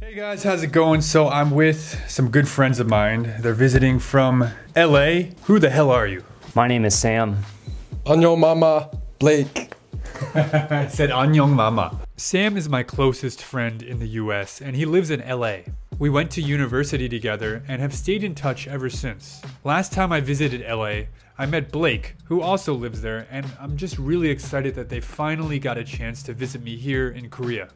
Hey guys, how's it going? So I'm with some good friends of mine. They're visiting from LA. Who the hell are you? My name is Sam. 안녕 mama, Blake. I said 안녕 mama. Sam is my closest friend in the US and he lives in LA. We went to university together and have stayed in touch ever since. Last time I visited LA, I met Blake, who also lives there, and I'm just really excited that they finally got a chance to visit me here in Korea.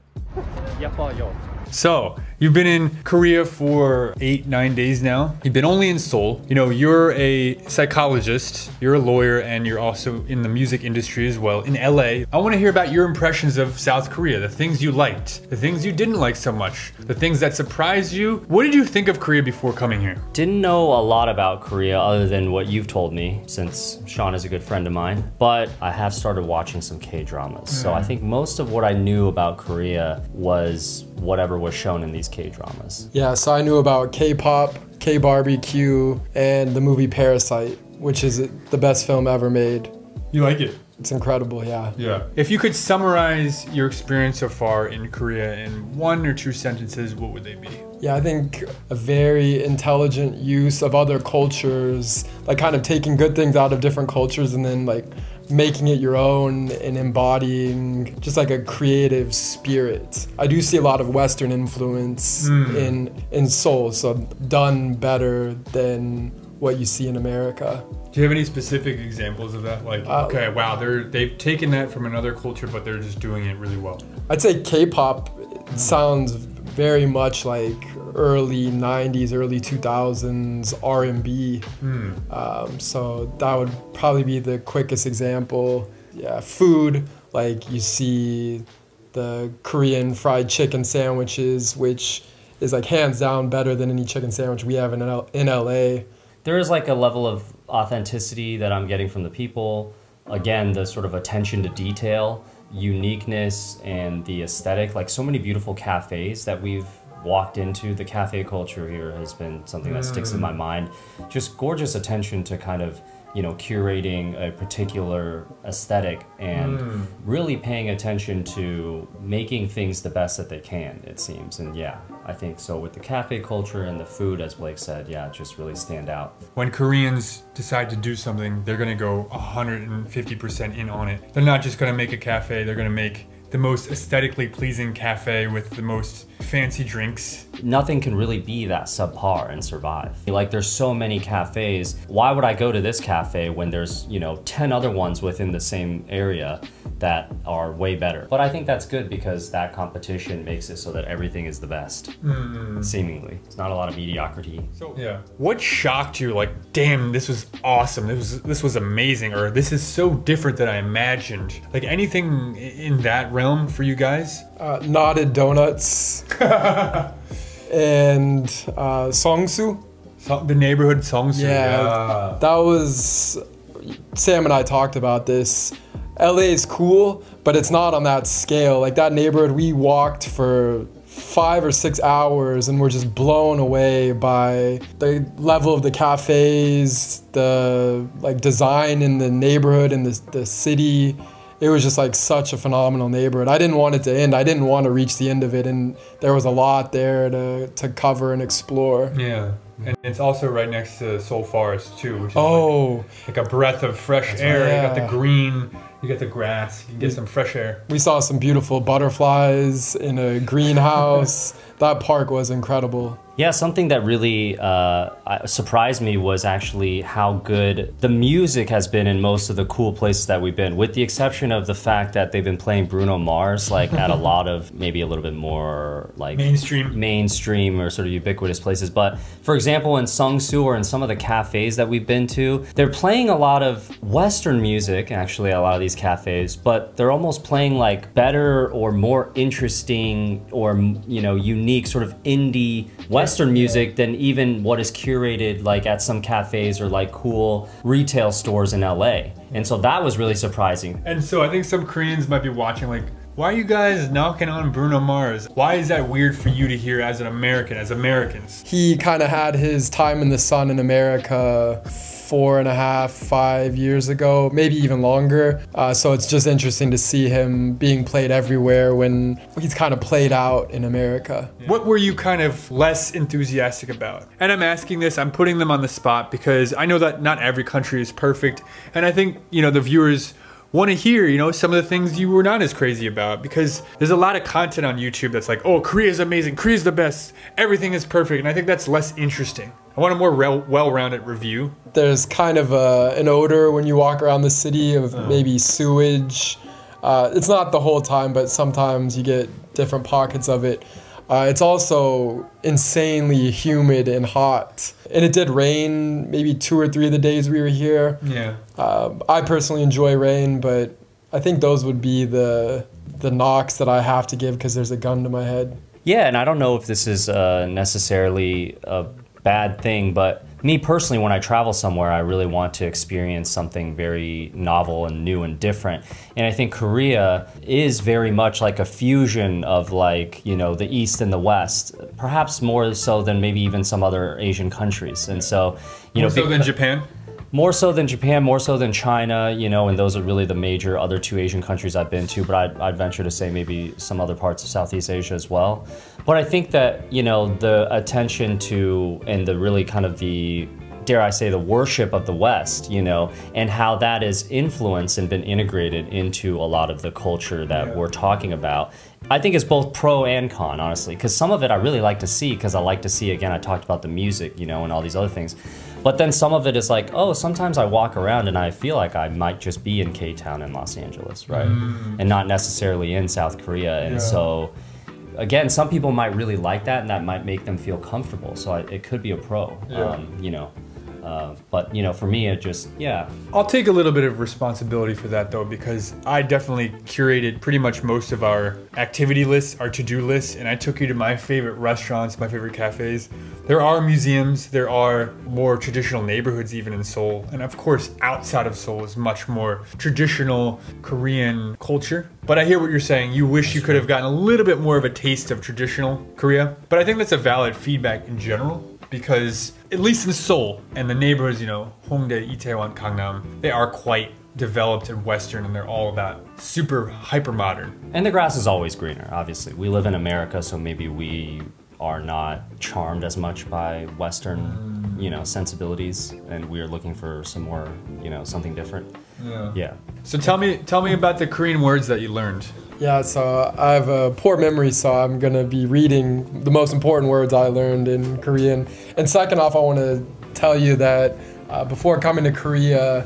So, you've been in Korea for 8-9 days now. You've been only in Seoul. You know, you're a psychologist, you're a lawyer, and you're also in the music industry as well in LA. I want to hear about your impressions of South Korea, the things you liked, the things you didn't like so much, the things that surprised you. What did you think of Korea before coming here? Didn't know a lot about Korea other than what you've told me, since Sean is a good friend of mine, but I have started watching some K-dramas. So I think most of what I knew about Korea was whatever was shown in these K-dramas. Yeah, so I knew about K-pop, K-barbecue, and the movie Parasite, which is the best film ever made. You like it? It's incredible, yeah. Yeah. If you could summarize your experience so far in Korea in 1 or 2 sentences, what would they be? Yeah, I think a very intelligent use of other cultures, like kind of taking good things out of different cultures and then like making it your own and embodying just like a creative spirit. I do see a lot of Western influence in Seoul, so done better than what you see in America. Do you have any specific examples of that? Like, okay, wow, they've taken that from another culture, but they're just doing it really well. I'd say K-pop sounds very much like early 90s, early 2000s R&B. So that would probably be the quickest example. Yeah, food, like you see the Korean fried chicken sandwiches, which is like hands down better than any chicken sandwich we have in LA. There is like a level of authenticity that I'm getting from the people. Again, the sort of attention to detail, uniqueness, and the aesthetic. Like so many beautiful cafes that we've walked into. The cafe culture here has been something that sticks in my mind. Just gorgeous attention to kind of, you know, curating a particular aesthetic and really paying attention to making things the best that they can, it seems. And yeah, I think so with the cafe culture and the food, as Blake said, yeah, just really stand out. When Koreans decide to do something, they're gonna go 150% in on it. They're not just gonna make a cafe, they're gonna make the most aesthetically pleasing cafe with the most fancy drinks. Nothing can really be that subpar and survive. Like there's so many cafes. Why would I go to this cafe when there's, you know, 10 other ones within the same area that are way better? But I think that's good because that competition makes it so that everything is the best, seemingly. It's not a lot of mediocrity. So yeah, what shocked you? Like, damn, this was awesome. This was amazing, or this is so different than I imagined. Like anything in that realm for you guys? Knotted donuts and Songsu. The neighborhood Songsu. Yeah, that was, Sam and I talked about this. LA is cool, but it's not on that scale. Like that neighborhood, we walked for 5 or 6 hours and we're just blown away by the level of the cafes, the like design in the neighborhood and the city. It was just like such a phenomenal neighborhood. I didn't want it to end. I didn't want to reach the end of it, and there was a lot there to cover and explore. Yeah. And it's also right next to Seoul Forest too, which is like a breath of fresh air. Right, yeah. You got the green, you got the grass, you can get some fresh air. We saw some beautiful butterflies in a greenhouse. That park was incredible. Yeah, something that really surprised me was actually how good the music has been in most of the cool places that we've been, with the exception of the fact that they've been playing Bruno Mars like at a lot of maybe a little bit more like mainstream or sort of ubiquitous places. But for example, in Songsu or in some of the cafes that we've been to, they're playing a lot of Western music, actually, a lot of these cafes, but they're almost playing like better or more interesting or, you know, unique sort of indie Western music than even what is curated like at some cafes or like cool retail stores in LA. And so that was really surprising. And so I think some Koreans might be watching like, Why are you guys knocking on Bruno Mars? Why is that weird for you to hear as an American, as Americans? He kind of had his time in the sun in America 4.5, 5 years ago, maybe even longer. So it's just interesting to see him being played everywhere when he's kind of played out in America. What were you kind of less enthusiastic about? And I'm asking this, I'm putting them on the spot because I know that not every country is perfect. And I think, you know, the viewers want to hear, you know, some of the things you were not as crazy about, because there's a lot of content on YouTube that's like, oh, Korea's amazing, Korea's the best, everything is perfect. And I think that's less interesting. I want a more well-rounded review. There's kind of an odor when you walk around the city of maybe sewage. It's not the whole time, but sometimes you get different pockets of it. It's also insanely humid and hot. And it did rain maybe 2 or 3 of the days we were here. Yeah. I personally enjoy rain, but I think those would be the knocks that I have to give because there's a gun to my head. Yeah, and I don't know if this is necessarily a bad thing, but me personally, when I travel somewhere, I really want to experience something very novel and new and different. And I think Korea is very much like a fusion of, like, you know, the East and the West, perhaps more so than maybe even some other Asian countries. And so, you know, more so than Japan? More so than Japan, more so than China, you know, and those are really the major other 2 Asian countries I've been to, but I'd venture to say maybe some other parts of Southeast Asia as well. But I think that, you know, the attention to, and the really kind of the, dare I say, the worship of the West, you know, and how that is influenced and been integrated into a lot of the culture that we're talking about, I think it's both pro and con, honestly, because some of it I really like to see, because I like to see, again, I talked about the music, you know, and all these other things. But then some of it is like, oh, sometimes I walk around and I feel like I might just be in K-Town in Los Angeles, right? And not necessarily in South Korea. And so, again, some people might really like that, and that might make them feel comfortable. So it could be a pro, you know. But, you know, for me, it just, I'll take a little bit of responsibility for that, though, because I definitely curated pretty much most of our activity lists, our to-do lists, and I took you to my favorite restaurants, my favorite cafes. There are museums, there are more traditional neighborhoods even in Seoul, and of course, outside of Seoul is much more traditional Korean culture. But I hear what you're saying. You wish you could have gotten a little bit more of a taste of traditional Korea. But I think that's a valid feedback in general, because at least in Seoul and the neighborhoods, you know, Hongdae, Itaewon, Gangnam, they are quite developed and Western, and they're all about super hyper modern. And the grass is always greener, obviously. We live in America, so maybe we are not charmed as much by Western, you know, sensibilities, and we're looking for some more, you know, something different. Yeah. So tell me about the Korean words that you learned. Yeah, so I have a poor memory, so I'm gonna be reading the most important words I learned in Korean. And second off, I want to tell you that before coming to Korea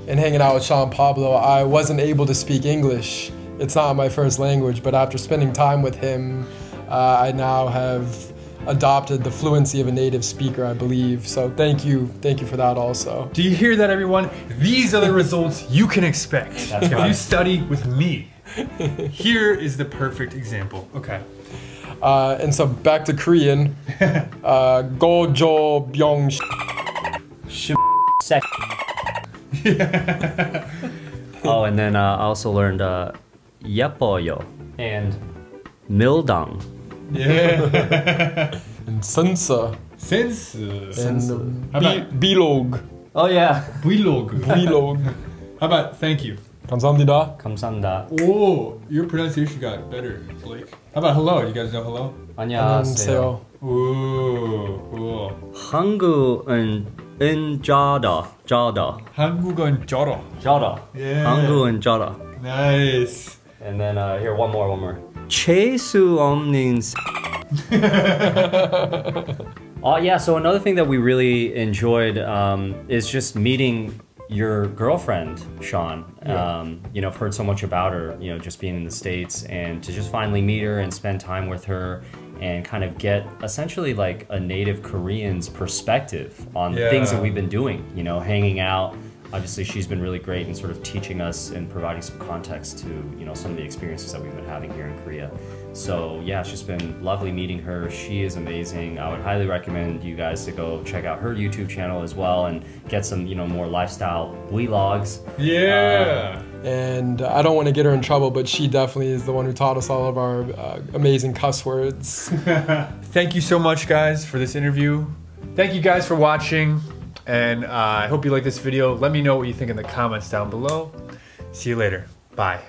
and hanging out with Sean Pablo, I wasn't able to speak English. It's not my first language, but after spending time with him, I now have adopted the fluency of a native speaker, I believe. So thank you for that also. Do you hear that, everyone? These are the results you can expect if you study with me. Here is the perfect example. Okay. And so back to Korean. Gojo byong Sec. Oh, and then I also learned 예뻐요 and mildang. Yeah. and sensa. Sense. And How about bilog. Oh yeah. vlog? Bilog. How about thank you? 감사합니다. 감사합니다. Oh, your pronunciation got better, Blake. How about hello? You guys know hello? 안녕하세요. Ooh, cool. 한국은 자다. 한국은 쩔어. Yeah. 한국은 자다. Nice. And then here, one more. 재수 없는. Oh yeah. So another thing that we really enjoyed is just meeting your girlfriend, Sean. You know, I've heard so much about her, you know, just being in the States, and to just finally meet her and spend time with her and kind of get essentially like a native Korean's perspective on things that we've been doing, you know, hanging out. Obviously, she's been really great in sort of teaching us and providing some context to, you know, some of the experiences that we've been having here in Korea. So yeah, it's just been lovely meeting her. She is amazing. I would highly recommend you guys to go check out her YouTube channel as well and get some, you know, more lifestyle vlogs. Yeah. And I don't want to get her in trouble, but she definitely is the one who taught us all of our amazing cuss words. Thank you so much, guys, for this interview. Thank you guys for watching, and I hope you like this video. Let me know what you think in the comments down below. See you later. Bye.